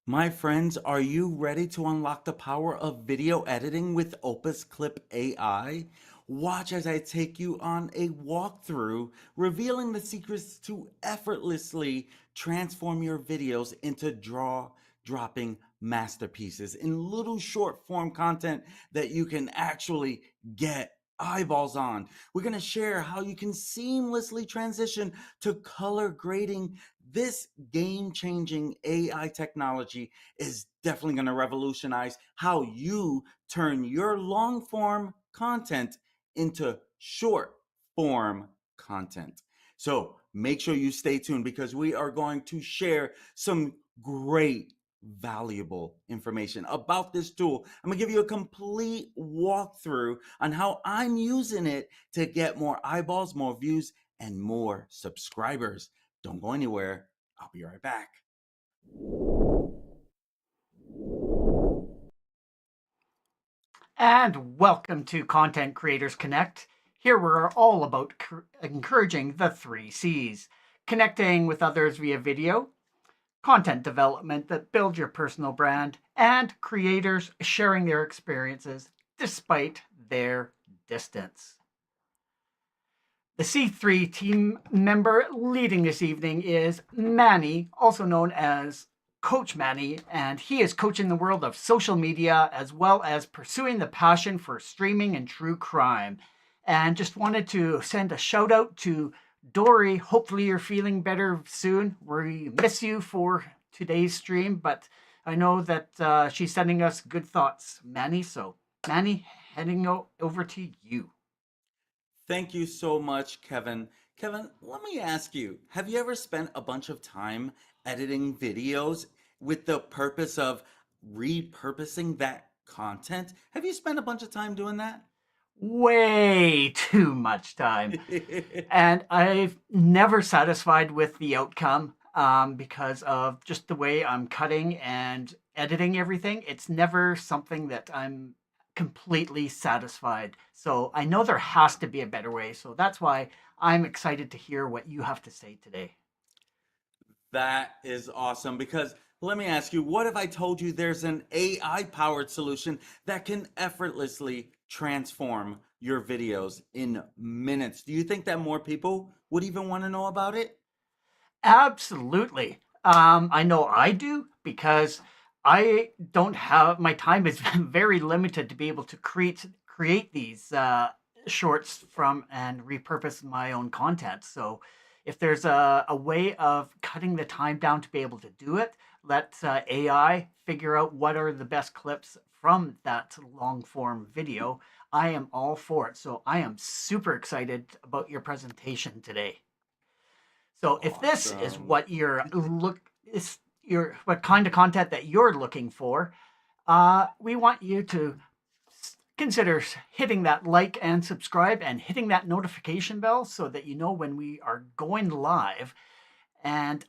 My friends, are you ready to unlock the power of video editing with Opus Clip AI? Watch as I take you on a walkthrough, revealing the secrets to effortlessly transform your videos into dropping masterpieces in little short form content that you can actually get eyeballs on. We're going to share how you can seamlessly transition to color grading. This game changing AI technology is definitely going to revolutionize how you turn your long form content into short form content. So make sure you stay tuned because we are going to share some great valuable information about this tool. I'm gonna give you a complete walkthrough on how I'm using it to get more eyeballs, more views, and more subscribers. Don't go anywhere. I'll be right back. And welcome to Content Creators Connect. Here we're all about encouraging the three C's: connecting with others via video, content development that builds your personal brand, and creators sharing their experiences despite their distance. The C3 team member leading this evening is Manny, also known as Coach Manny, and he is coaching the world of social media as well as pursuing the passion for streaming and true crime. And just wanted to send a shout out to Dory. Hopefully, you're feeling better soon. We miss you for today's stream, but I know that she's sending us good thoughts, Manny. So, Manny, heading over to you. Thank you so much, Kevin. Kevin, let me ask you, have you ever spent a bunch of time editing videos with the purpose of repurposing that content? Have you spent a bunch of time doing that? Way too much time. And I've never satisfied with the outcome because of just the way I'm cutting and editing everything. It's never something that I'm completely satisfied. So I know there has to be a better way. So that's why I'm excited to hear what you have to say today. That is awesome because let me ask you, what if I told you there's an AI powered solution that can effortlessly transform your videos in minutes? Do you think that more people would even want to know about it? Absolutely. I know I do because I don't have my time is very limited to be able to create these shorts from and repurpose my own content. So if there's a way of cutting the time down to be able to do it, let AI figure out what are the best clips from that long form video. I am all for it. So I am super excited about your presentation today. So if this is Awesome. what you're is your what kind of content that you're looking for, we want you to consider hitting that like and subscribe and hitting that notification bell so that you know when we are going live. And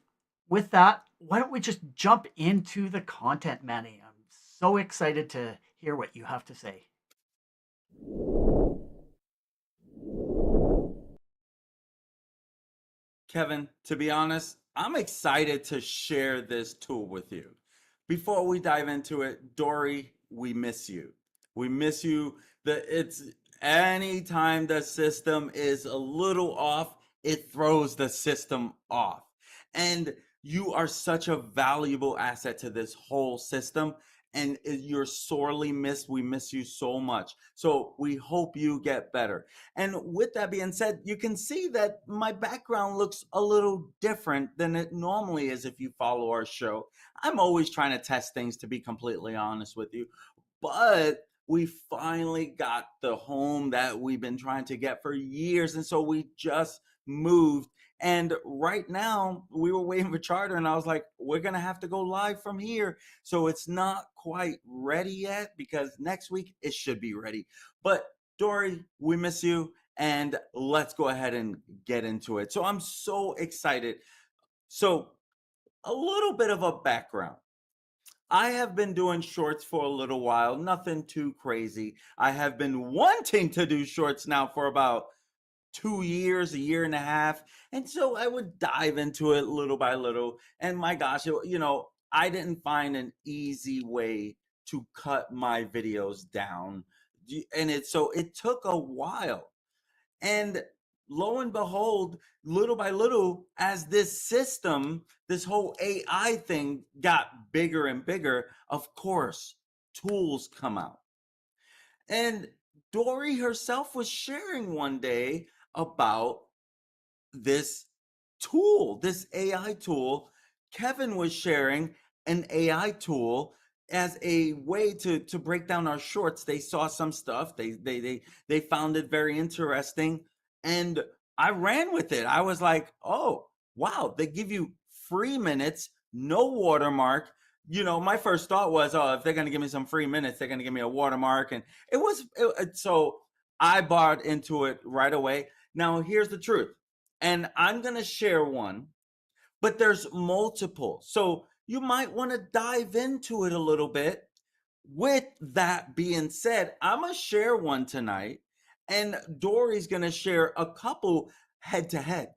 with that, why don't we just jump into the content, Manny? I'm so excited to hear what you have to say. Kevin, to be honest, I'm excited to share this tool with you. Before we dive into it, Dory, we miss you. We miss you. It's anytime the system is a little off, it throws the system off. And you are such a valuable asset to this whole system. And you're sorely missed. We miss you so much. So we hope you get better. And with that being said, you can see that my background looks a little different than it normally is if you follow our show. I'm always trying to test things, to be completely honest with you. But we finally got the home that we've been trying to get for years. And so we just moved. And right now, we were waiting for charter, and I was like, we're going to have to go live from here. So it's not quite ready yet because next week it should be ready. But Dory, we miss you. And let's go ahead and get into it. So I'm so excited. So, a little bit of a background. I have been doing shorts for a little while, nothing too crazy. I have been wanting to do shorts now for about 2 years, a year and a half. And so I would dive into it little by little. And my gosh, I didn't find an easy way to cut my videos down. And it took a while. And lo and behold, little by little, as this system, this whole AI thing got bigger and bigger, of course, tools come out. And Dory herself was sharing one day about this tool, this AI tool. Kevin was sharing an AI tool as a way to break down our shorts. They saw some stuff. They found it very interesting, and I ran with it. I was like, "Oh, wow, they give you free minutes, no watermark." My first thought was, "Oh, if they're going to give me some free minutes, they're going to give me a watermark." And so I bought into it right away. Now, here's the truth, and I'm going to share one, but there's multiple. So you might want to dive into it a little bit. With that being said, I'm going to share one tonight, and Dory's going to share a couple head to head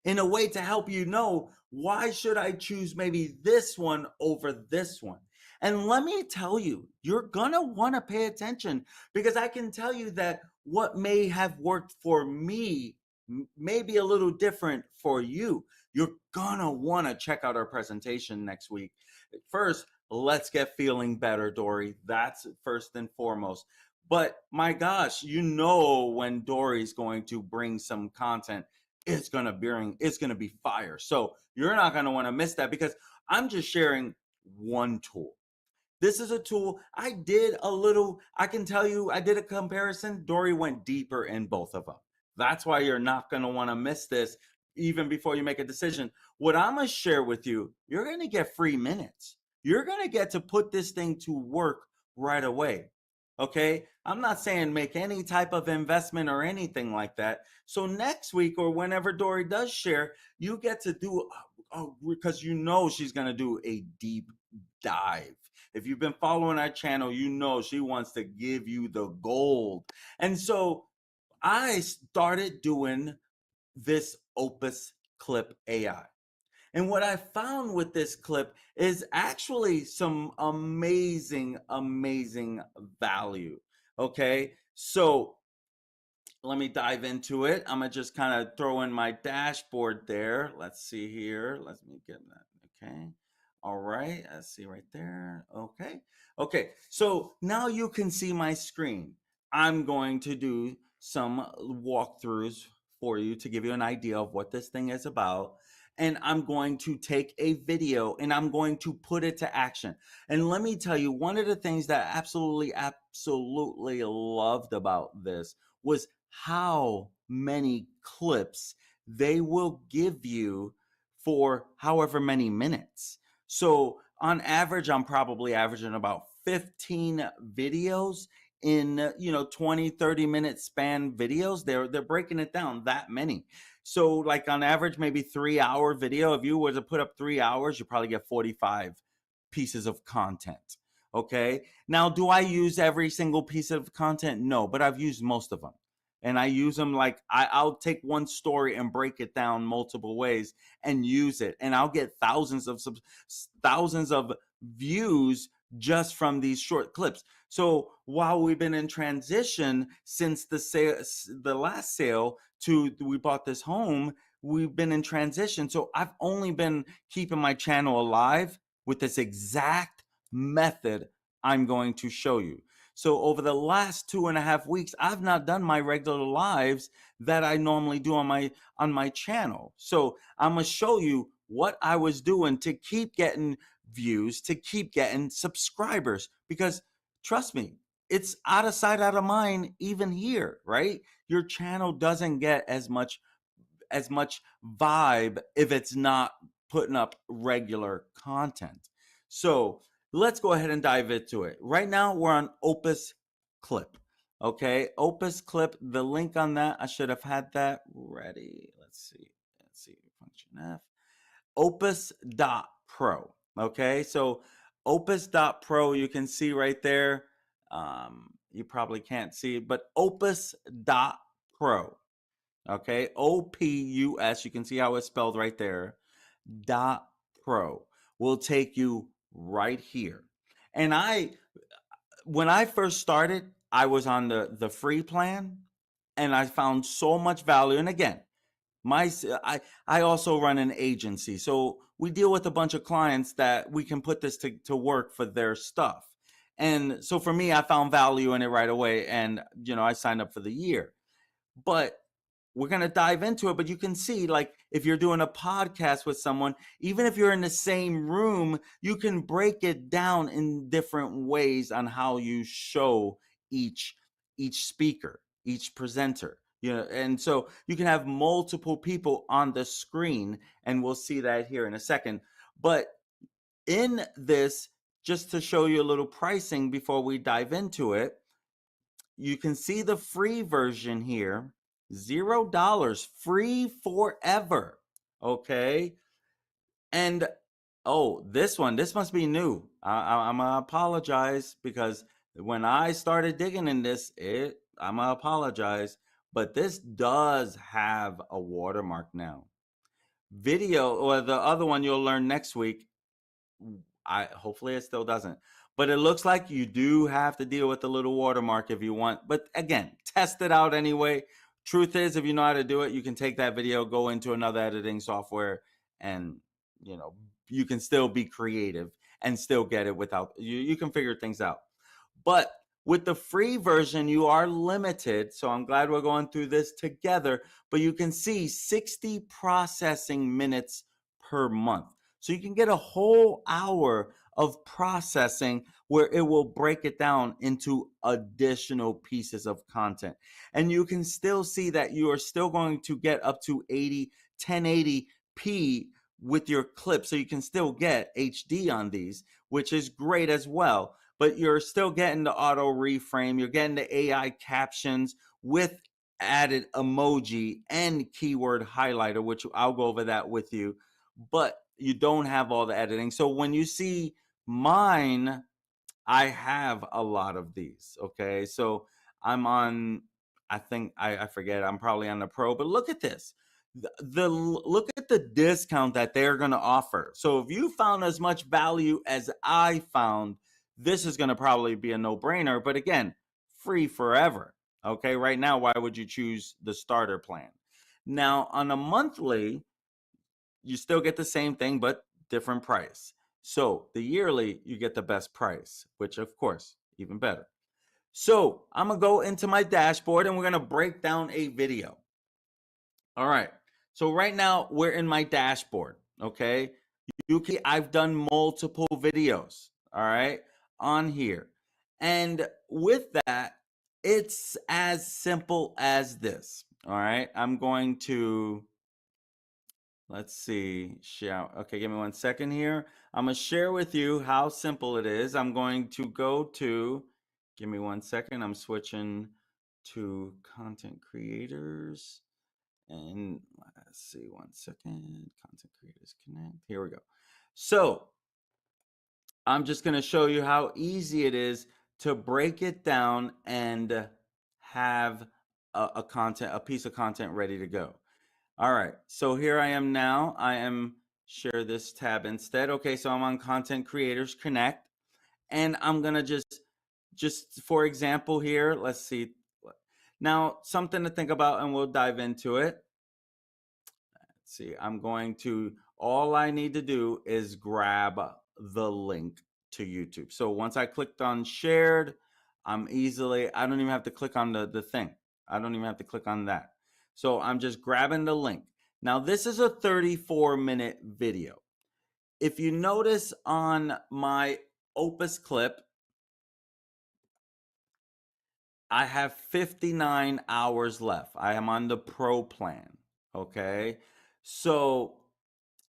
in a way to help you know, why should I choose maybe this one over this one. And let me tell you, you're going to want to pay attention, because I can tell you that what may have worked for me may be a little different for you. You're going to want to check out our presentation next week. First, let's get feeling better, Dory. That's first and foremost. But my gosh, when Dory's going to bring some content, it's gonna be fire. So you're not gonna want to miss that, because I'm just sharing one tool. This is a tool. I can tell you, I did a comparison. Dory went deeper in both of them. That's why you're not going to want to miss this even before you make a decision. What I'm going to share with you, you're going to get free minutes. You're going to get to put this thing to work right away. Okay. I'm not saying make any type of investment or anything like that. So next week, or whenever Dory does share, you get to do, because she's going to do a deep dive. If you've been following our channel, she wants to give you the gold. And so I started doing this Opus Clip AI. And what I found with this clip is actually some amazing, amazing value. Okay. So let me dive into it. I'm gonna just kind of throw in my dashboard there. Let's see here. Let me get that. Okay. All right. I see right there. Okay. Okay. So now you can see my screen. I'm going to do some walkthroughs for you to give you an idea of what this thing is about. And I'm going to take a video and I'm going to put it to action. And let me tell you, one of the things that I absolutely, absolutely loved about this was how many clips they will give you for however many minutes. So on average, I'm probably averaging about 15 videos in 20-30 minute span videos. They're breaking it down that many. So like on average, maybe 3 hour video. If you were to put up 3 hours, you probably get 45 pieces of content. Okay. Now, do I use every single piece of content? No, but I've used most of them. And I use them like I'll take one story and break it down multiple ways and use it. And I'll get thousands of views just from these short clips. So while we've been in transition since the last sale to we bought this home, we've been in transition. So I've only been keeping my channel alive with this exact method I'm going to show you. So over the last 2.5 weeks, I've not done my regular lives that I normally do on my channel. So I'm gonna show you what I was doing to keep getting views, to keep getting subscribers. Because trust me, it's out of sight, out of mind, even here, right? Your channel doesn't get as much vibe if it's not putting up regular content. So let's go ahead and dive into it. Right now, we're on Opus Clip. Okay, Opus Clip, the link on that, I should have had that ready. Let's see, function F. Opus.pro. Okay, so Opus.pro, you can see right there. You probably can't see, but Opus.pro. Okay, OPUS, you can see how it's spelled right there. Dot pro will take you right here. And when I first started, I was on the free plan, and I found so much value. And again, my I also run an agency, so we deal with a bunch of clients that we can put this to work for their stuff. And so for me, I found value in it right away, and I signed up for the year. But we're going to dive into it, but you can see, like, if you're doing a podcast with someone, even if you're in the same room, you can break it down in different ways on how you show each speaker, each presenter. And so you can have multiple people on the screen, and we'll see that here in a second. But in this, just to show you a little pricing before we dive into it, you can see the free version here, $0, free forever. Okay. And oh, this must be new. I'm gonna apologize, because when I started digging in this, I'm gonna apologize, but this does have a watermark now. Video, or the other one you'll learn next week, I hopefully it still doesn't. But it looks like you do have to deal with the little watermark if you want. But again, test it out anyway. Truth is, if you know how to do it, you can take that video, go into another editing software, and you know you can still be creative and still get it without you can figure things out. But with the free version, you are limited. So I'm glad we're going through this together. But you can see 60 processing minutes per month. So you can get a whole hour of processing where it will break it down into additional pieces of content. And you can still see that you are still going to get up to 1080p with your clip. So you can still get HD on these, which is great as well. But you're still getting the auto reframe. You're getting the AI captions with added emoji and keyword highlighter, which I'll go over that with you. But you don't have all the editing. So when you see mine, I have a lot of these. Okay. So I'm on, I think, I forget, I'm probably on the pro, but look at this. Look at the discount that they're going to offer. So if you found as much value as I found, this is going to probably be a no-brainer. But again, free forever. Okay. Right now, why would you choose the starter plan? Now, on a monthly, you still get the same thing, but different price. So the yearly, you get the best price, which of course, even better. So I'm gonna go into my dashboard and we're gonna break down a video. All right. So right now we're in my dashboard. Okay. I've done multiple videos. All right. On here. And with that, it's as simple as this. All right. I'm going to, let's see, share. Okay, give me 1 second here. I'm gonna share with you how simple it is. I'm going to go to, give me 1 second. I'm switching to content creators. And let's see, 1 second. Content creators connect. Here we go. So I'm just gonna show you how easy it is to break it down and have a piece of content ready to go. All right, so here I am now. I am share this tab instead. Okay, so I'm on Content Creators Connect, and I'm gonna just for example here, let's see. Now, something to think about, and we'll dive into it. Let's see, I'm going to, all I need to do is grab the link to YouTube. So once I clicked on shared, I don't even have to click on the thing. I don't even have to click on that. So I'm just grabbing the link. Now, this is a 34-minute video. If you notice on my Opus Clip, I have 59 hours left. I am on the Pro plan. Okay. So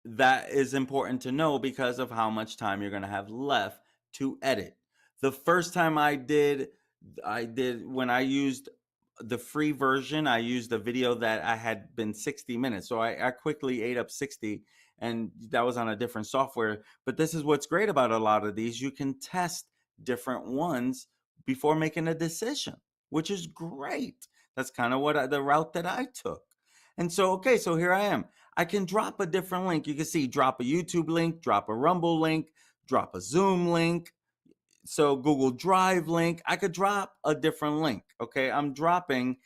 that is important to know because of how much time you're going to have left to edit. The first time when I used the free version, I used a video that I had been 60 minutes. So I quickly ate up 60, and that was on a different software. But this is what's great about a lot of these. You can test different ones before making a decision, which is great. That's kind of the route that I took. And so, okay, so here I am. I can drop a different link. You can see drop a YouTube link, drop a Rumble link, drop a Zoom link, so Google Drive link. I could drop a different link. Okay, I'm dropping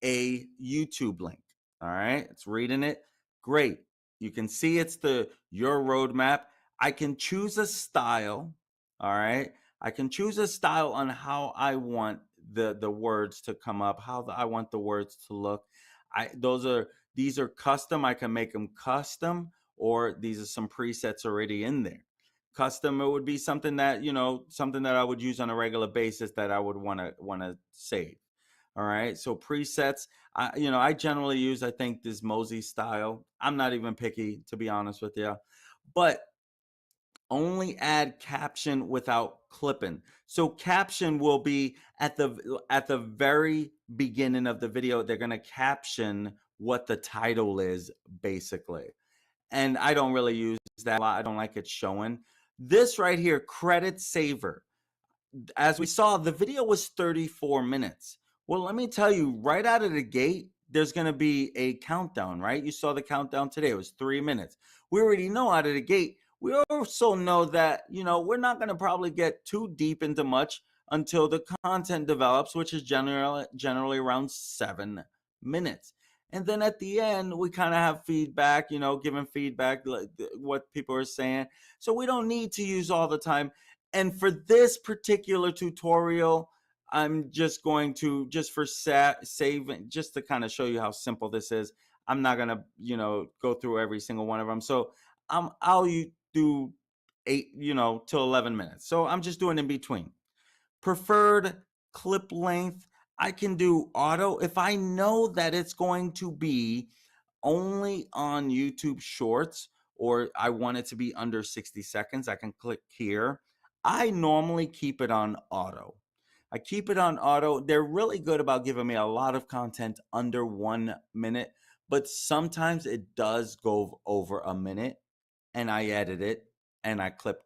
a YouTube link. All right, it's reading it. Great. You can see it's the your roadmap. I can choose a style. All right, I can choose a style on how I want the words to come up, how I want the words to look. These are custom. I can make them custom, or these are some presets already in there. Custom, it would be something that, something that I would use on a regular basis that I would want to save. All right, so presets, I generally use, I think, this Mosey style. I'm not even picky, to be honest with you, but only add caption without clipping. So caption will be at the very beginning of the video. They're going to caption what the title is, basically. And I don't really use that a lot. I don't like it showing. This right here, credit saver. As we saw, the video was 34 minutes. Well, let me tell you, right out of the gate, there's going to be a countdown, right? You saw the countdown today. It was 3 minutes. We already know out of the gate. We also know that, we're not going to probably get too deep into much until the content develops, which is generally around 7 minutes. And then at the end, we kind of have feedback, giving feedback, like what people are saying. So we don't need to use all the time. And for this particular tutorial, I'm just going to, just for saving, just to kind of show you how simple this is. I'm not going to, go through every single one of them. So I'll do 8, till 11 minutes. So I'm just doing in between. Preferred clip length, I can do auto if I know that it's going to be only on YouTube Shorts, or I want it to be under 60 seconds. I can click here. I normally keep it on auto. I keep it on auto. They're really good about giving me a lot of content under 1 minute, but sometimes it does go over a minute, and I edit it and I clip,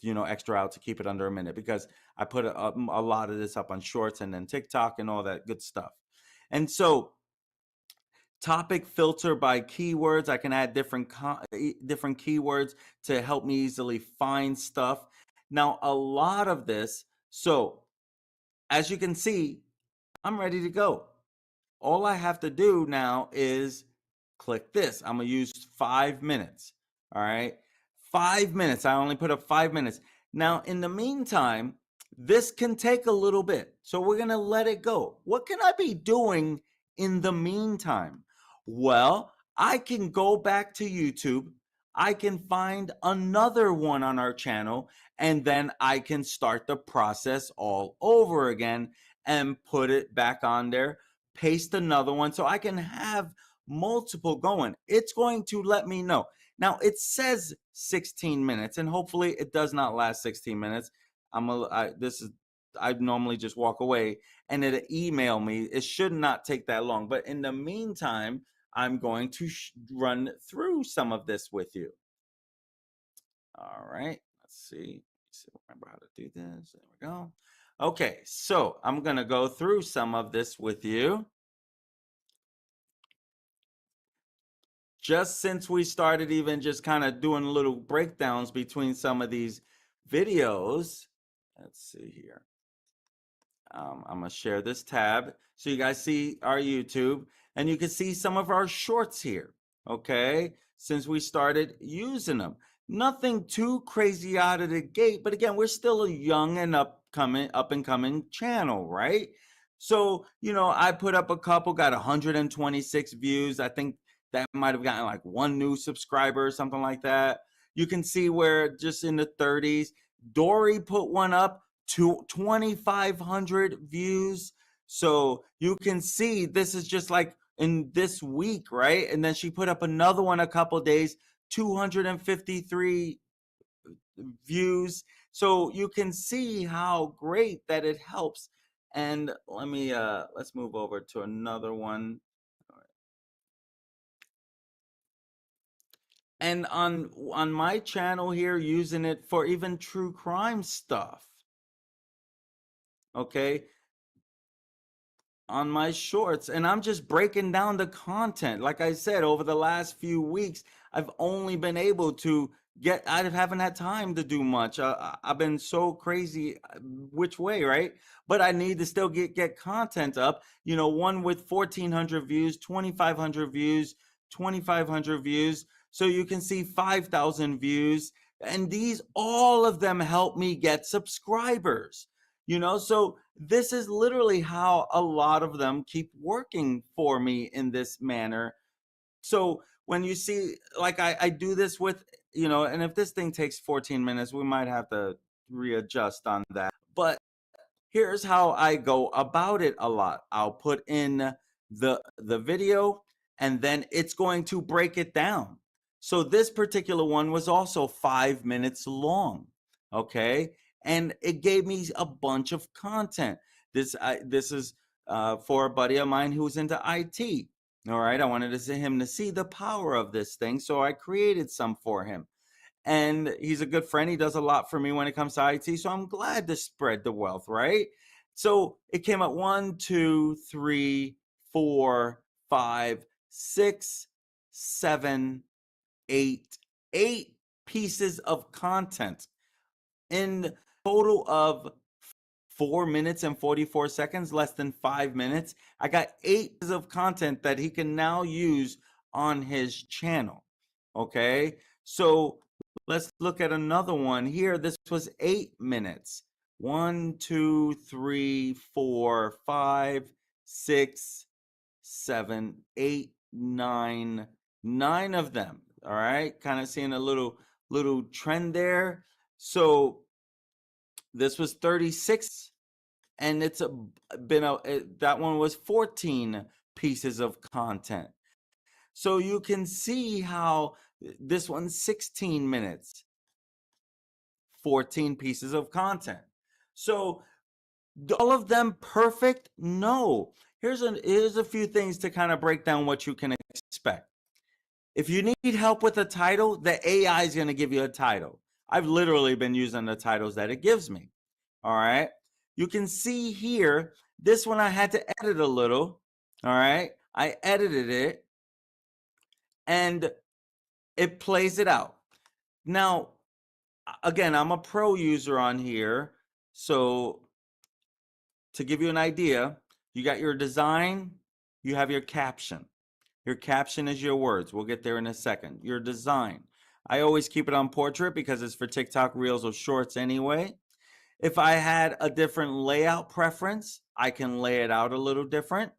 extra out to keep it under a minute, because I put a lot of this up on Shorts and then TikTok and all that good stuff. And so, topic filter by keywords. I can add different keywords to help me easily find stuff. Now, a lot of this, so as you can see, I'm ready to go. All I have to do now is click this. I'm gonna use 5 minutes. All right, 5 minutes. I only put up 5 minutes. Now, in the meantime, this can take a little bit, so we're gonna let it go. What can I be doing in the meantime? Well, I can go back to YouTube. I can find another one on our channel, and then I can start the process all over again and put it back on there, paste another one, so I can have multiple going. It's going to let me know. Now, it says 16 minutes, and hopefully it does not last 16 minutes. I normally just walk away and it'll email me. It should not take that long. But in the meantime, I'm going to run through some of this with you. All right, let's see. Remember how to do this. There we go. Okay, so I'm going to go through some of this with you. Just since we started even just kind of doing little breakdowns between some of these videos. Let's see here. I'm going to share this tab so you guys see our YouTube, and you can see some of our shorts here. Okay, since we started using them, nothing too crazy out of the gate, but again, we're still a young and up and coming channel, right? So, I put up a couple, got 126 views. I think that might have gotten like one new subscriber or something like that. You can see where just in the 30s. Dory put one up to 2,500 views. So you can see this is just like in this week, right? And then she put up another one a couple days, 253 views. So you can see how great that it helps. And let's move over to another one. And on my channel here, using it for even true crime stuff. Okay, on my shorts, and I'm just breaking down the content. Like I said, over the last few weeks, I've only been able to I haven't had time to do much. I've been so crazy, which way, right? But I need to still get content up. You know, one with 1,400 views, 2,500 views, 2,500 views. So you can see 5,000 views, and these all of them help me get subscribers. You know, so this is literally how a lot of them keep working for me in this manner. So when you see, like, I do this with, you know, and if this thing takes 14 minutes, we might have to readjust on that. But here's how I go about it a lot. I'll put in the video, and then it's going to break it down. So this particular one was also 5 minutes long. Okay. And it gave me a bunch of content. This is for a buddy of mine who's into IT. All right. I wanted to see him to see the power of this thing. So I created some for him, and he's a good friend. He does a lot for me when it comes to IT. So I'm glad to spread the wealth, right? So it came at 8 pieces of content in total of 4 minutes and 44 seconds, less than 5 minutes. I got 8 pieces of content that he can now use on his channel. Okay. So let's look at another one here. This was 8 minutes. 1, 2, 3, 4, 5, 6, 7, 8, 9, 9 of them. All right. Kind of seeing a little trend there. So this was 36, and it's that one was 14 pieces of content. So you can see how this one's 16 minutes, 14 pieces of content. So all of them perfect? No. Here's a few things to kind of break down what you can expect. If you need help with a title, the AI is going to give you a title. I've literally been using the titles that it gives me. All right. You can see here, this one I had to edit a little. All right. I edited it, and it plays it out. Now, again, I'm a pro user on here. So to give you an idea, you got your design, you have your caption. Your caption is your words. We'll get there in a second. Your design. I always keep it on portrait because it's for TikTok Reels or Shorts anyway. If I had a different layout preference, I can lay it out a little different.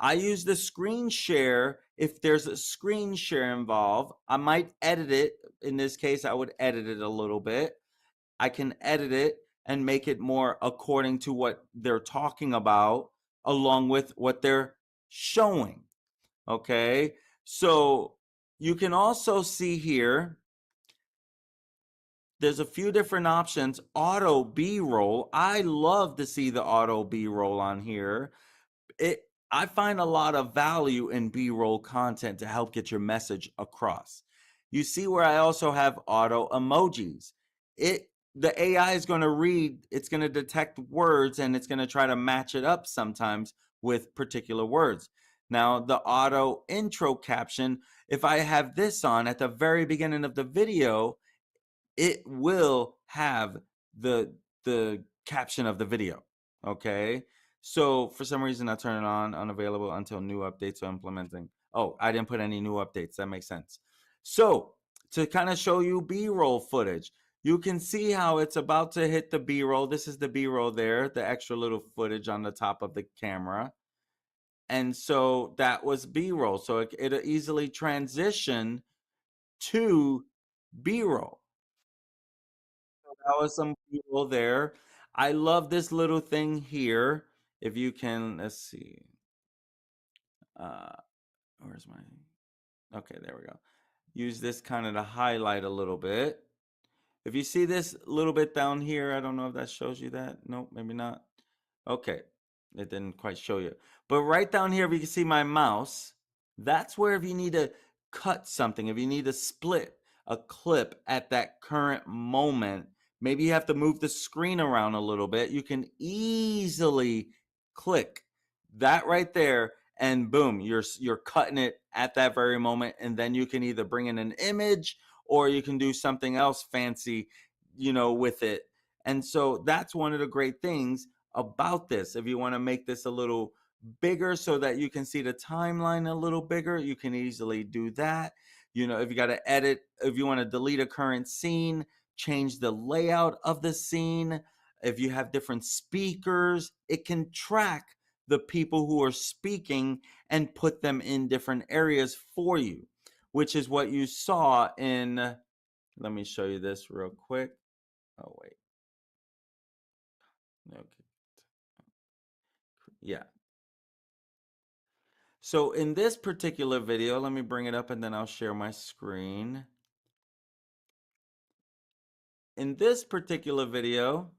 I use the screen share. If there's a screen share involved, I might edit it. In this case, I would edit it a little bit. I can edit it and make it more according to what they're talking about, along with what they're showing. Okay. So you can also see here, there's a few different options. Auto B-roll. I love to see the auto B-roll on here. I find a lot of value in B-roll content to help get your message across. You see where I also have auto emojis. The AI is going to read, it's going to detect words, and it's going to try to match it up sometimes with particular words. Now, the auto intro caption, if I have this on at the very beginning of the video, it will have the caption of the video. Okay. So for some reason I turn it on, unavailable until new updates are implementing. Oh, I didn't put any new updates. That makes sense. So to kind of show you B-roll footage, you can see how it's about to hit the B-roll. This is the B-roll there, the extra little footage on the top of the camera. And so that was B-roll. So it'll easily transition to B-roll. That was some people there. I love this little thing here. If you can, let's see. Uh, where's my? Okay, there we go. Use this kind of to highlight a little bit. If you see this little bit down here, I don't know if that shows you that. Nope, maybe not. Okay, it didn't quite show you. But right down here, if you can see my mouse, that's where if you need to cut something, if you need to split a clip at that current moment, maybe you have to move the screen around a little bit, you can easily click that right there, and boom, you're cutting it at that very moment, and then you can either bring in an image or you can do something else fancy, with it. And so that's one of the great things about this. If you want to make this a little bigger so that you can see the timeline a little bigger, you can easily do that. If you got to edit, if you want to delete a current scene, change the layout of the scene, if you have different speakers, it can track the people who are speaking and put them in different areas for you, which is what you saw in, let me show you this real quick. Oh, wait. Okay. Yeah. So in this particular video, let me bring it up and then I'll share my screen. In this particular video,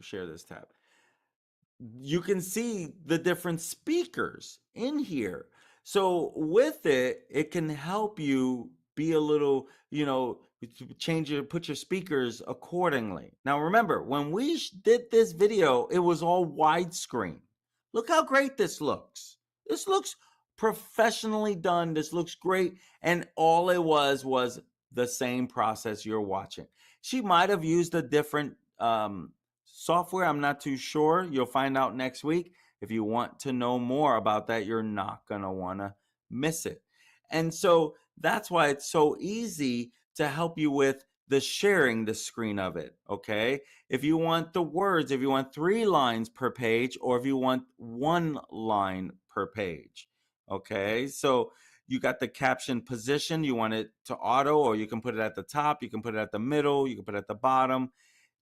share this tab. You can see the different speakers in here. So with it, it can help you be a little, put your speakers accordingly. Now remember, when we did this video, it was all widescreen. Look how great this looks. This looks professionally done. This looks great. And all it was the same process you're watching. She might have used a different software. I'm not too sure. You'll find out next week. If you want to know more about that, you're not going to want to miss it. And so that's why it's so easy to help you with the sharing the screen of it. Okay. If you want the words, if you want 3 lines per page, or if you want 1 line per page. Okay. So you got the caption position. You want it to auto, or you can put it at the top. You can put it at the middle. You can put it at the bottom.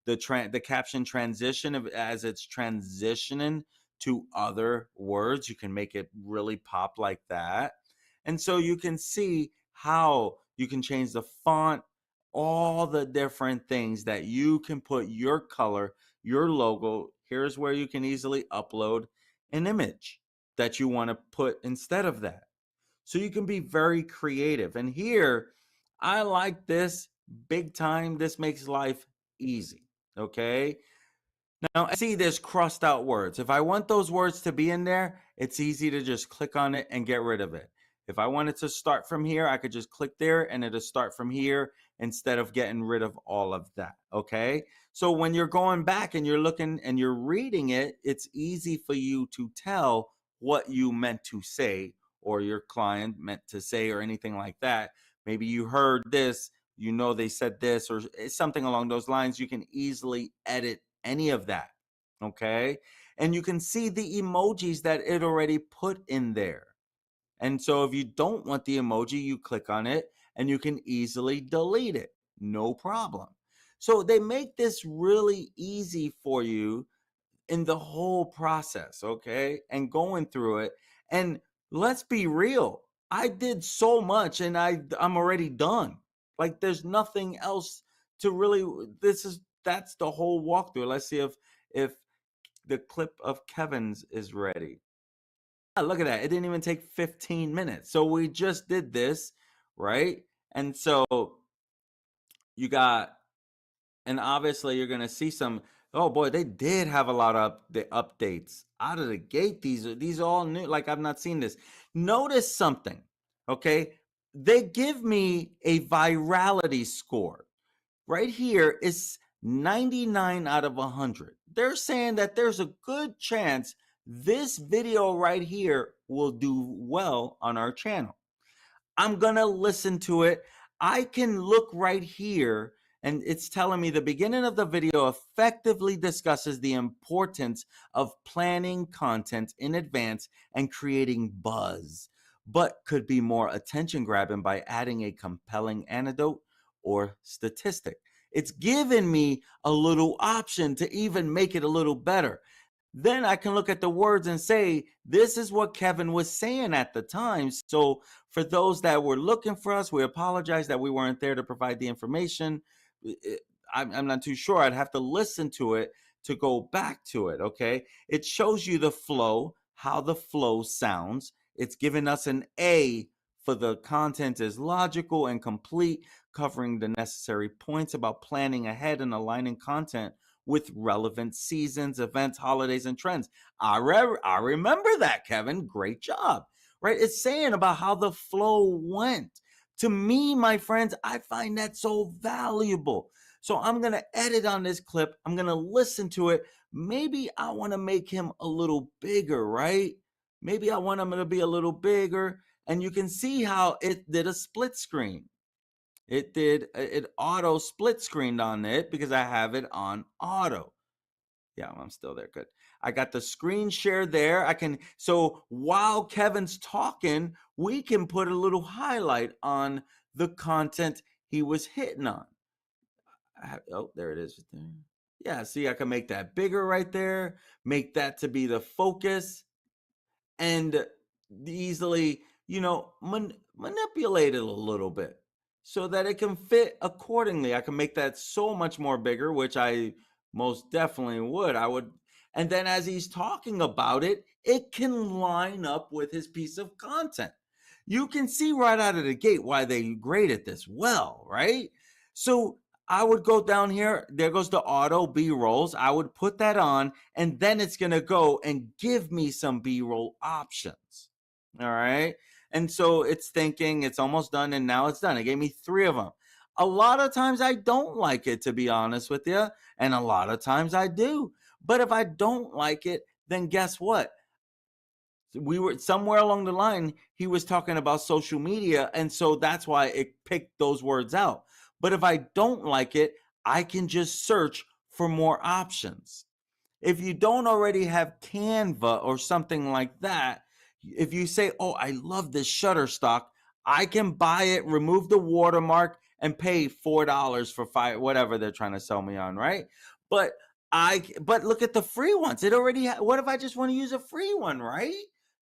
The caption transition as it's transitioning to other words, you can make it really pop like that. And so you can see how you can change the font, all the different things that you can put your color, your logo. Here's where you can easily upload an image that you want to put instead of that. So you can be very creative. And here, I like this big time. This makes life easy. Okay. Now, I see there's crossed out words. If I want those words to be in there, it's easy to just click on it and get rid of it. If I want it to start from here, I could just click there and it'll start from here instead of getting rid of all of that. Okay. So when you're going back and you're looking and you're reading it, it's easy for you to tell what you meant to say or your client meant to say or anything like that. Maybe you heard this, they said this or something along those lines. You can easily edit any of that. Okay. And you can see the emojis that it already put in there. And so if you don't want the emoji, you click on it and you can easily delete it. No problem. So they make this really easy for you in the whole process, okay? And going through it. And let's be real. I did so much and I'm already done. Like there's nothing else to really that's the whole walkthrough. Let's see if the clip of Kevin's is ready. Look at that. It didn't even take 15 minutes. So we just did this, right? And so you got, and obviously you're going to see some, oh boy, they did have a lot of the updates out of the gate. These are all new. Like I've not seen this. Notice something, okay? They give me a virality score. Right here is 99 out of 100. They're saying that there's a good chance this video right here will do well on our channel. I'm going to listen to it. I can look right here and it's telling me the beginning of the video effectively discusses the importance of planning content in advance and creating buzz, but could be more attention grabbing by adding a compelling anecdote or statistic. It's given me a little option to even make it a little better. Then I can look at the words and say, this is what Kevin was saying at the time. So for those that were looking for us, we apologize that we weren't there to provide the information. I'm not too sure. I'd have to listen to it to go back to it. Okay. It shows you the flow, how the flow sounds. It's given us an A for the content is logical and complete, covering the necessary points about planning ahead and aligning content with relevant seasons, events, holidays, and trends. I remember that, Kevin. Great job. right? It's saying about how the flow went. To me, my friends, I find that so valuable. So I'm going to edit on this clip. I'm going to listen to it. Maybe I want to make him a little bigger, right? Maybe I want him to be a little bigger. And you can see how it did a split screen. It auto split screened on it because I have it on auto. Yeah, I'm still there. Good. I got the screen share there. So while Kevin's talking, we can put a little highlight on the content he was hitting on. Oh, there it is. Yeah, see, I can make that bigger right there, make that to be the focus, and easily, manipulate it a little bit so that it can fit accordingly. I can make that so much more bigger, which I most definitely would. And then as he's talking about it, it can line up with his piece of content. You can see right out of the gate why they graded this well, right? So I would go down here. There goes the auto B rolls. I would put that on, and then it's going to go and give me some B roll options. All right. And so it's thinking it's almost done, and now it's done. It gave me 3 of them. A lot of times I don't like it, to be honest with you. And a lot of times I do. But if I don't like it, then guess what? We were somewhere along the line, he was talking about social media, and so that's why it picked those words out. But if I don't like it, I can just search for more options. If you don't already have Canva or something like that, if you say, oh, I love this Shutterstock, I can buy it, remove the watermark, and pay $4 for whatever they're trying to sell me on, right? But look at the free ones. It already what if I just want to use a free one, right?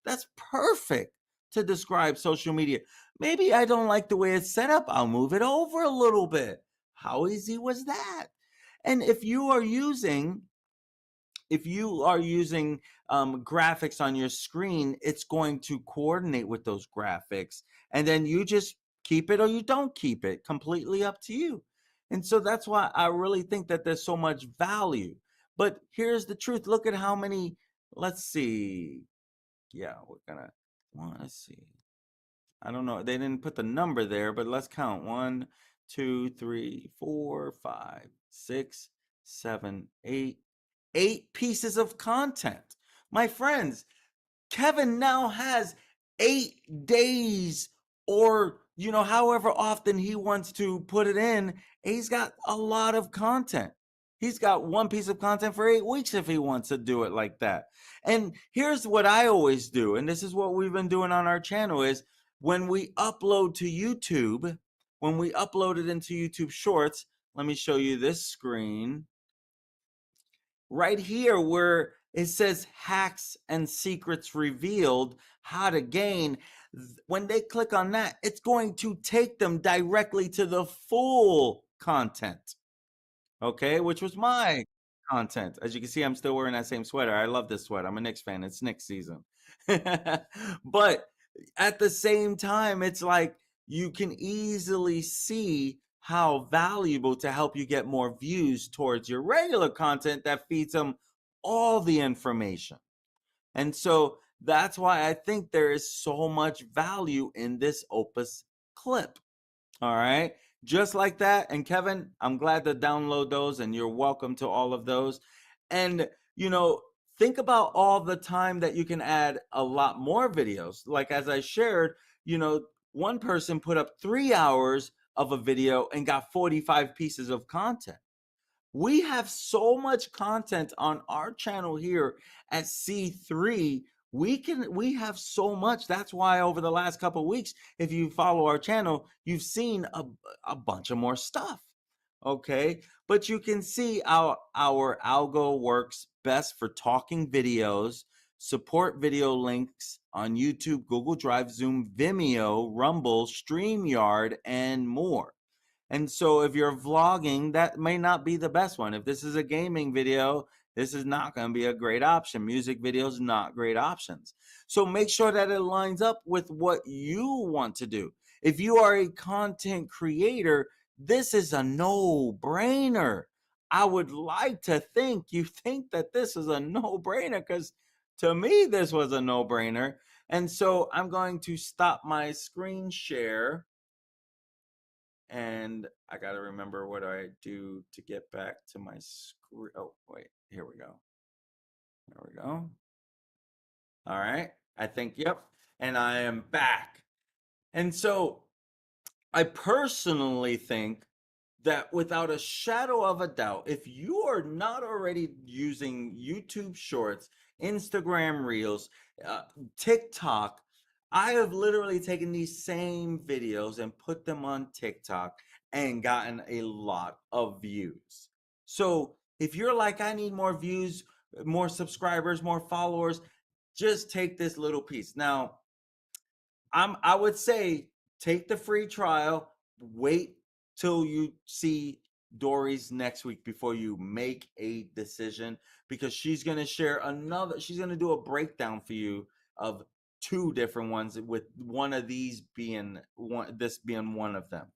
That's perfect to describe social media. Maybe I don't like the way it's set up. I'll move it over a little bit. How easy was that? And if you are using graphics on your screen, it's going to coordinate with those graphics, and then you just keep it or you don't keep it. Completely up to you. And so that's why I really think that there's so much value. But here's the truth. Look at how many. Let's see. Yeah, we're gonna want to see. I don't know. They didn't put the number there, but let's count. 1, 2, 3, 4, 5, 6, 7, 8. 8 pieces of content. My friends, Kevin now has 8 days, or however often he wants to put it in. He's got a lot of content. He's got 1 piece of content for 8 weeks if he wants to do it like that. And here's what I always do, and this is what we've been doing on our channel, is when we upload to YouTube, when we upload it into YouTube Shorts, let me show you this screen right here where it says hacks and secrets revealed, how to gain. When they click on that, it's going to take them directly to the full content. Okay, which was my content. As you can see, I'm still wearing that same sweater. I love this sweater. I'm a Knicks fan. It's Knicks season. But at the same time, it's like you can easily see how valuable to help you get more views towards your regular content that feeds them all the information. And so that's why I think there is so much value in this Opus clip. All right. Just like that. And Kevin, I'm glad to download those, and you're welcome to all of those. And, think about all the time that you can add a lot more videos. Like as I shared, one person put up 3 hours of a video and got 45 pieces of content. We have so much content on our channel here at C3. We have so much. That's why over the last couple of weeks, if you follow our channel, you've seen a bunch of more stuff. Okay, but you can see our algo works best for talking videos, support video links on YouTube, Google Drive, Zoom, Vimeo, Rumble, StreamYard, and more. And so if you're vlogging, that may not be the best one. If this is a gaming video, this is not going to be a great option. Music videos, not great options. So make sure that it lines up with what you want to do. If you are a content creator, this is a no-brainer. I would like to think you think that this is a no-brainer, because to me, this was a no-brainer. And so I'm going to stop my screen share, and I got to remember what I do to get back to my screen. Oh, wait, here we go. There we go. All right. I think, yep. And I am back. And so I personally think that without a shadow of a doubt, if you are not already using YouTube Shorts, Instagram Reels, uh, TikTok, I have literally taken these same videos and put them on TikTok and gotten a lot of views. So if you're like, I need more views, more subscribers, more followers, just take this little piece. Now, I would say take the free trial, wait till you see Dory's next week before you make a decision, because she's going to share she's going to do a breakdown for you of two different ones, with one of these being this being one of them.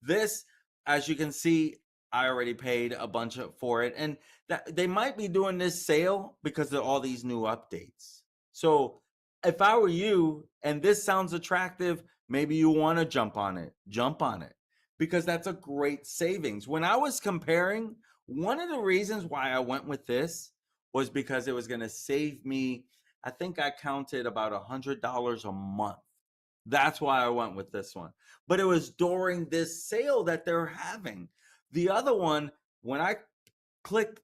This, as you can see, I already paid a bunch for it, and that they might be doing this sale because of all these new updates. So if I were you and this sounds attractive, maybe you want to jump on it, because that's a great savings. When I was comparing, one of the reasons why I went with this was because it was going to save me, I think I counted about $100 a month. That's why I went with this one. But it was during this sale that they're having. The other one, when I click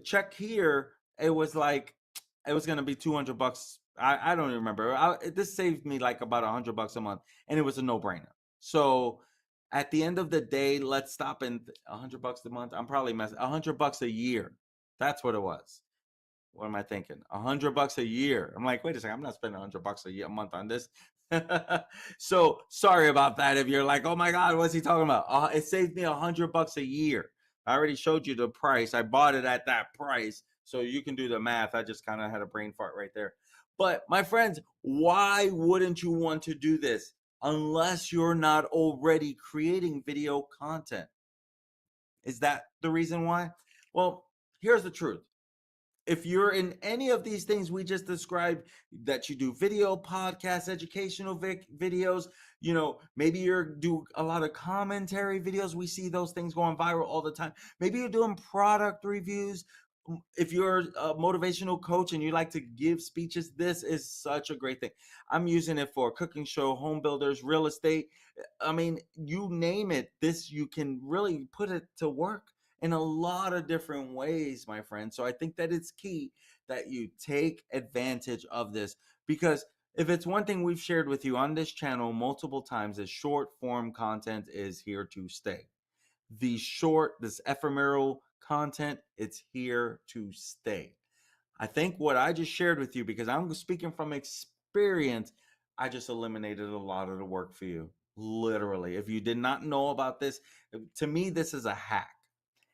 check here, it was like it was gonna be $200. I don't even remember. This saved me like about $100 a month, and it was a no-brainer. So at the end of the day, let's stop in $100 a month. I'm probably messing $100 a year. That's what it was. What am I thinking? $100 a year. I'm like, wait a second, I'm not spending $100 a month on this. So sorry about that. If you're like, oh my God, what's he talking about? It saved me $100 a year. I already showed you the price. I bought it at that price, so you can do the math. I just kind of had a brain fart right there. But my friends, why wouldn't you want to do this unless you're not already creating video content? Is that the reason why? Well, here's the truth. If you're in any of these things we just described, that you do video podcasts, educational videos, maybe you're do a lot of commentary videos. We see those things going viral all the time. Maybe you're doing product reviews. If you're a motivational coach and you like to give speeches, this is such a great thing. I'm using it for cooking show, home builders, real estate. I mean, you name it, this you can really put it to work in a lot of different ways, my friend. So I think that it's key that you take advantage of this, because if it's one thing we've shared with you on this channel multiple times, is short form content is here to stay. This ephemeral content, it's here to stay. I think what I just shared with you, because I'm speaking from experience, I just eliminated a lot of the work for you. Literally. If you did not know about this, to me, this is a hack.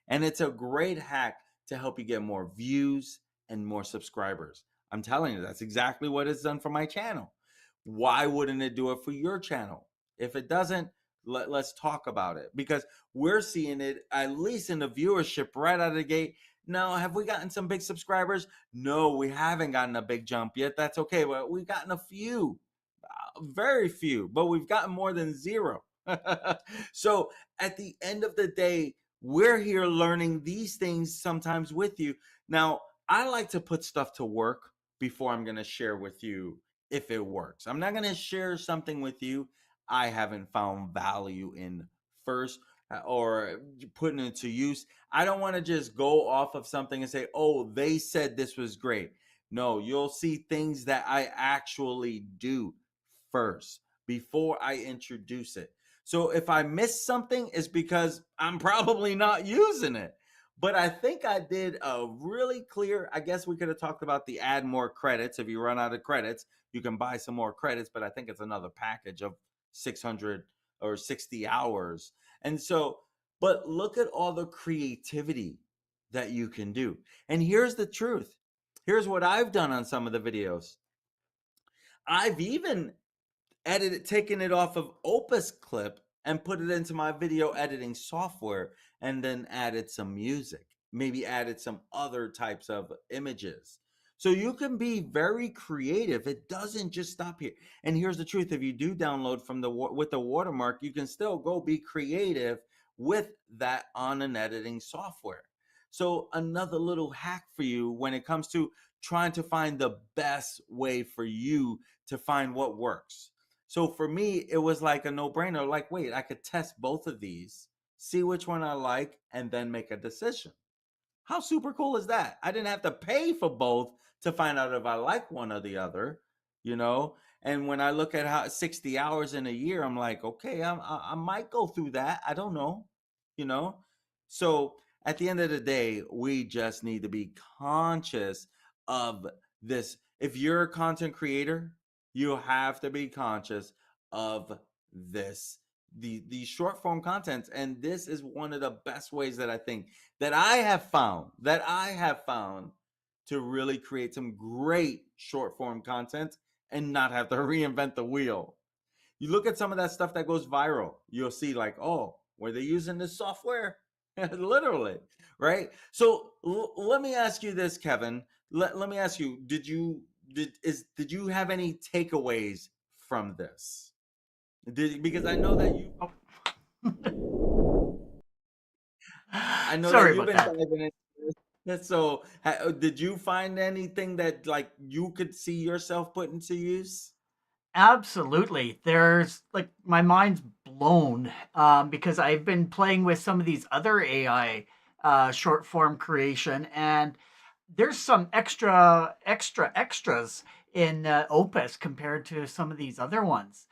And it's a great hack to help you get more views and more subscribers. I'm telling you, that's exactly what it's done for my channel. Why wouldn't it do it for your channel? If it doesn't, let's talk about it, because we're seeing it at least in the viewership right out of the gate. Now, have we gotten some big subscribers? No, we haven't gotten a big jump yet. That's okay. But we've gotten a few, very few, but we've gotten more than zero. So at the end of the day, we're here learning these things sometimes with you. Now, I like to put stuff to work before I'm going to share with you if it works. I'm not going to share something with you I haven't found value in first, or putting it to use. I don't want to just go off of something and say, oh, they said this was great. No, you'll see things that I actually do first before I introduce it. So if I miss something, it's because I'm probably not using it. But I think I did a really clear. I guess we could have talked about the add more credits. If you run out of credits, you can buy some more credits, but I think it's another package of 600 or 60 hours. And so, but look at all the creativity that you can do. And here's the truth. Here's what I've done on some of the videos. I've even taken it off of Opus Clip and put it into my video editing software, and then added some music, maybe added some other types of images. So you can be very creative. It doesn't just stop here. And here's the truth: if you do download from with the watermark, you can still go be creative with that on an editing software. So another little hack for you when it comes to trying to find the best way for you to find what works. So for me, it was like a no-brainer. Like, wait, I could test both of these, see which one I like, and then make a decision. How super cool is that? I didn't have to pay for both to find out if I like one or the other, you know? And when I look at how 60 hours in a year, I'm like, okay, I might go through that. I don't know, you know? So at the end of the day, we just need to be conscious of this. If you're a content creator, you have to be conscious of this, the short form content. And this is one of the best ways that I think that I have found to really create some great short form content and not have to reinvent the wheel. You look at some of that stuff that goes viral, you'll see like, oh, were they using this software? Literally, right? So let me ask you this, Kevin. Let me ask you, did you have any takeaways from this? Because Oh, I know that sorry you've about been that. diving into this. So, did you find anything that like you could see yourself put into use? Absolutely. There's like my mind's blown because I've been playing with some of these other AI short form creation, and there's some extras in Opus compared to some of these other ones.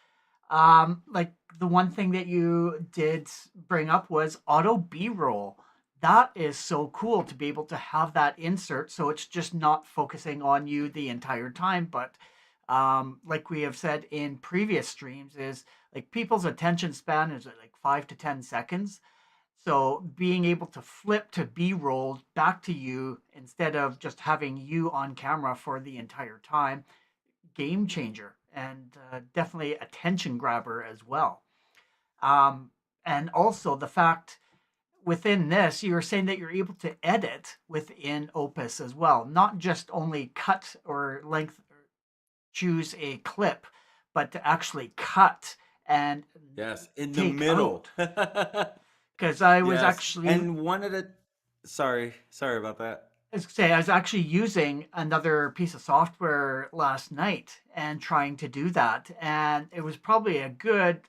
Like the one thing that you did bring up was auto B-roll. That is so cool to be able to have that insert, so it's just not focusing on you the entire time. But like we have said in previous streams, is like people's attention span is like 5 to 10 seconds. So being able to flip to B-roll back to you instead of just having you on camera for the entire time, game changer and definitely attention grabber as well. Um, and also the fact within this, you were saying that you're able to edit within Opus as well, not just only cut or length, or choose a clip, but to actually cut and Yes, in the take middle. out. Because I was Yes, actually and one of the sorry about that. I was actually using another piece of software last night and trying to do that. And it was probably a good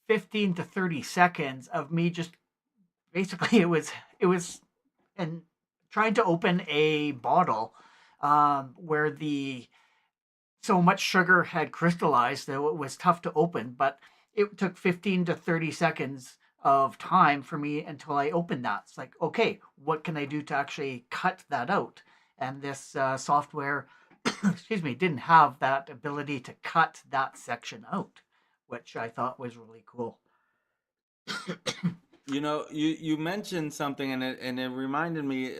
15 to 30 seconds of me just basically it was and trying to open a bottle where the so much sugar had crystallized that it was tough to open, but it took 15 to 30 seconds of time for me until I opened that. It's like, okay, what can I do to actually cut that out? And this software, excuse me, didn't have that ability to cut that section out, which I thought was really cool. You know, you mentioned something, and it reminded me,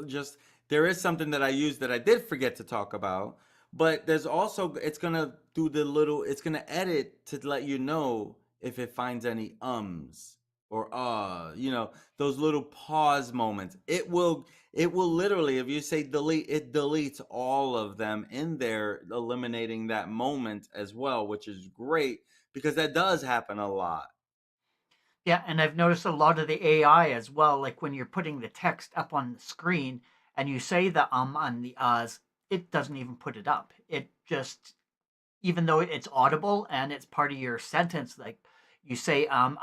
just there is something that I used that I did forget to talk about, but there's also it's gonna do the little it's gonna edit to let you know if it finds any ums or you know, those little pause moments. It will literally, if you say delete, it deletes all of them in there, eliminating that moment as well, which is great because that does happen a lot. Yeah, and I've noticed a lot of the AI as well. Like when you're putting the text up on the screen and you say the and the uhs, it doesn't even put it up. It just, even though it's audible and it's part of your sentence, like you say and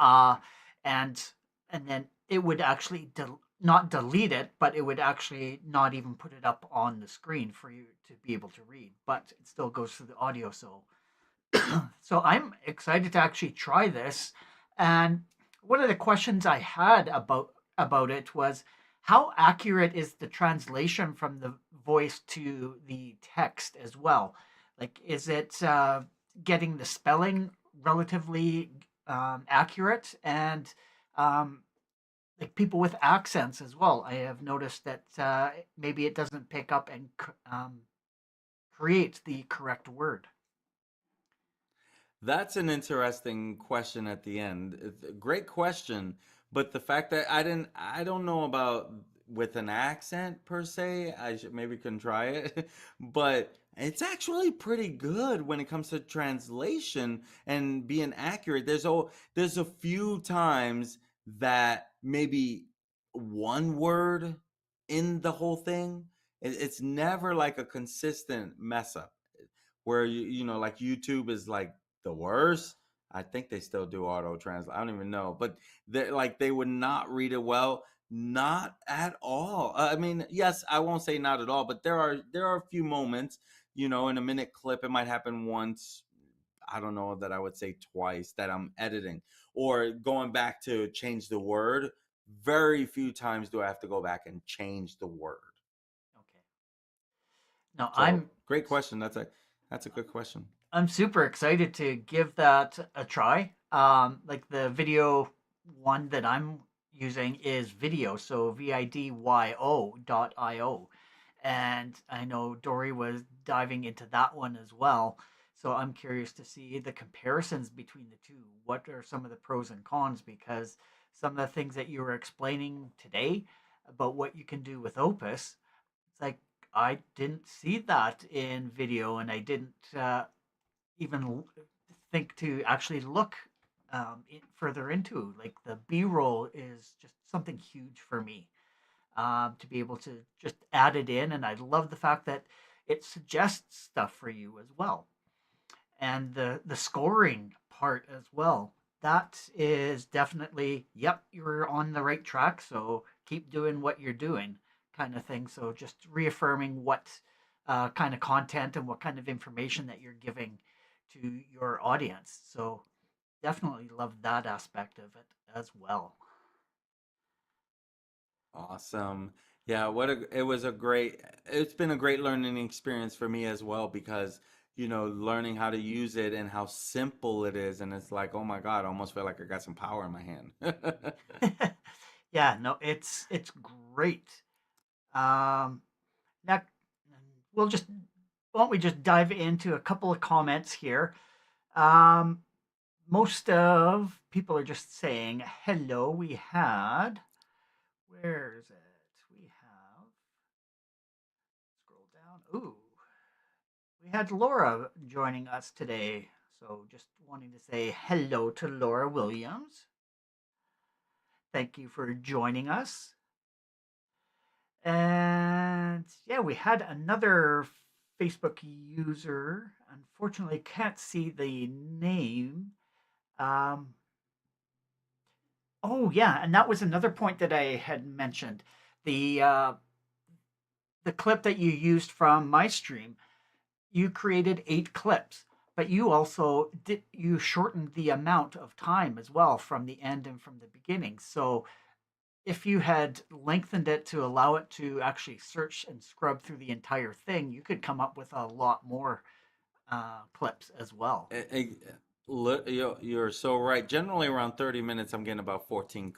then it would actually not delete it, but it would actually not even put it up on the screen for you to be able to read. But it still goes through the audio, so so I'm excited to actually try this. And one of the questions I had about it was how accurate is the translation from the voice to the text as well? Like, is it getting the spelling relatively accurate and um, like people with accents as well? I have noticed that maybe it doesn't pick up and create the correct word. That's an interesting question at the end. It's a great question, but the fact that I don't know about. with an accent per se. I should maybe can try it, but it's actually pretty good when it comes to translation and being accurate. There's a few times that maybe one word in the whole thing, it's never like a consistent mess up where like YouTube is like the worst. I think they still do auto translate. I don't even know, but they would not read it well. Not at all. I mean, yes, I won't say not at all, but there are a few moments, in a minute clip, it might happen once. I don't know that I would say twice that I'm editing or going back to change the word. Very few times do I have to go back and change the word. Okay. No, So great question. That's a good question. I'm super excited to give that a try. Like the video one that I'm using is video, so vidyo.io. And I know Dory was diving into that one as well. So I'm curious to see the comparisons between the two. What are some of the pros and cons? Because some of the things that you were explaining today about what you can do with Opus, it's like I didn't see that in video, and I didn't even think to actually look further into. Like the B-roll is just something huge for me, to be able to just add it in, and I love the fact that it suggests stuff for you as well, and the scoring part as well. That is definitely, yep, you're on the right track. So keep doing what you're doing, kind of thing. So just reaffirming what kind of content and what kind of information that you're giving to your audience. So definitely love that aspect of it as well. Awesome. Yeah, it's been a great learning experience for me as well because, learning how to use it and how simple it is. And it's like, oh my God, I almost feel like I got some power in my hand. Yeah, no, it's great. Um, Now, we'll just why don't we just dive into a couple of comments here? Um, Most of people are just saying hello. We had, where is it? We have, scroll down. Ooh, we had Laura joining us today. So just wanting to say hello to Laura Williams. Thank you for joining us. And yeah, we had another Facebook user. Unfortunately, can't see the name. Um, oh yeah, and that was another point that I had mentioned. The uh, the clip that you used from my stream, you created 8 clips, but you shortened the amount of time as well from the end and from the beginning. So if you had lengthened it to allow it to actually search and scrub through the entire thing, you could come up with a lot more clips as well. You're so right. Generally, around 30 minutes, I'm getting about 14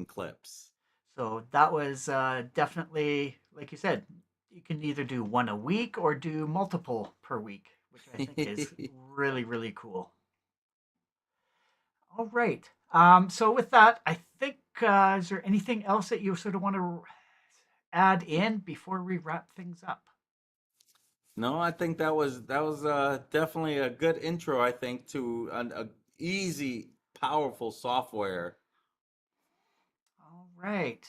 clips. So that was definitely, like you said, you can either do one a week or do multiple per week, which I think is really, really cool. All right. So with that, I think, is there anything else that you sort of want to add in before we wrap things up? No, I think that was definitely a good intro. I think to an a easy, powerful software. All right.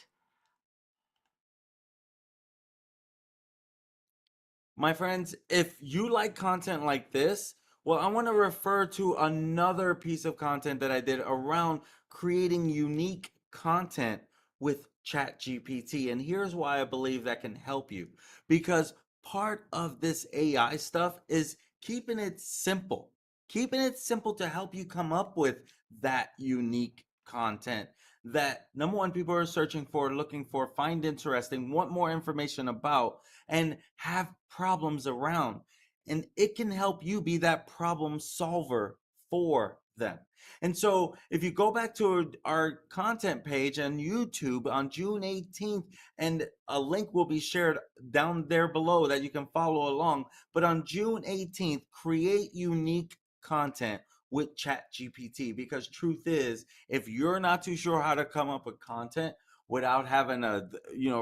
My friends, if you like content like this, well, I want to refer to another piece of content that I did around creating unique content with ChatGPT. And here's why I believe that can help you. Because part of this AI stuff is keeping it simple to help you come up with that unique content that number one, people are searching for, looking for, find interesting, want more information about, and have problems around. And it can help you be that problem solver for them. And so if you go back to our content page on YouTube on June 18th, and a link will be shared down there below that you can follow along. But on June 18th, create unique content with ChatGPT, because truth is, if you're not too sure how to come up with content, without having to,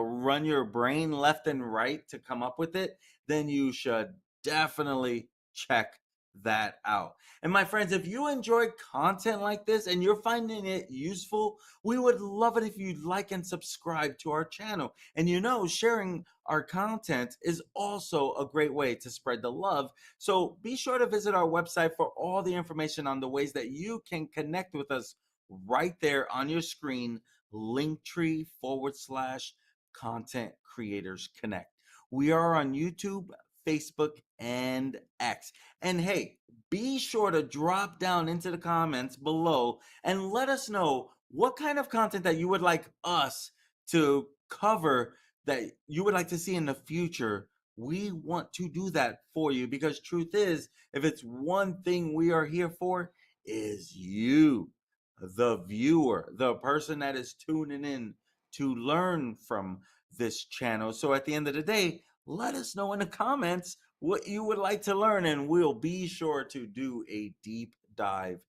run your brain left and right to come up with it, then you should definitely check that out. And my friends, if you enjoy content like this and you're finding it useful, we would love it if you'd like and subscribe to our channel. And sharing our content is also a great way to spread the love. So be sure to visit our website for all the information on the ways that you can connect with us right there on your screen, linktree/content creators connect. We are on YouTube, Facebook, and X. And hey, be sure to drop down into the comments below and let us know what kind of content that you would like us to cover, that you would like to see in the future. We want to do that for you, because truth is, if it's one thing we are here for, is you, the viewer, the person that is tuning in to learn from this channel. So at the end of the day, let us know in the comments what you would like to learn, and we'll be sure to do a deep dive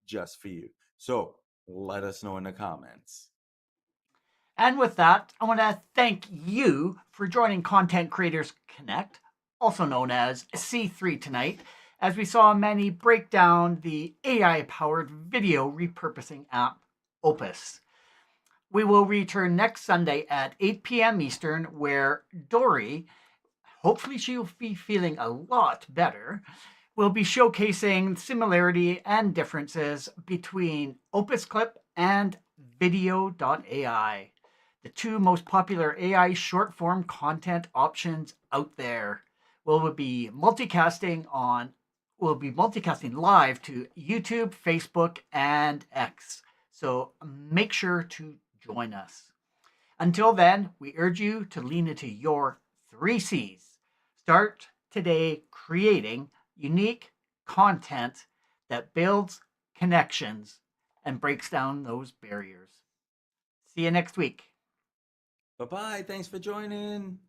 just for you. So let us know in the comments. And with that, I want to thank you for joining Content Creators Connect, also known as C3 tonight, as we saw Manny break down the AI-powered video repurposing app, Opus. We will return next Sunday at 8 p.m. Eastern, where Dory, hopefully she'll be feeling a lot better, will be showcasing similarity and differences between Opus Clip and video.ai, the two most popular AI short form content options out there. We'll be multicasting live to YouTube, Facebook, and X. So make sure to join us. Until then, we urge you to lean into your 3 C's. Start today creating unique content that builds connections and breaks down those barriers. See you next week. Bye bye. Thanks for joining.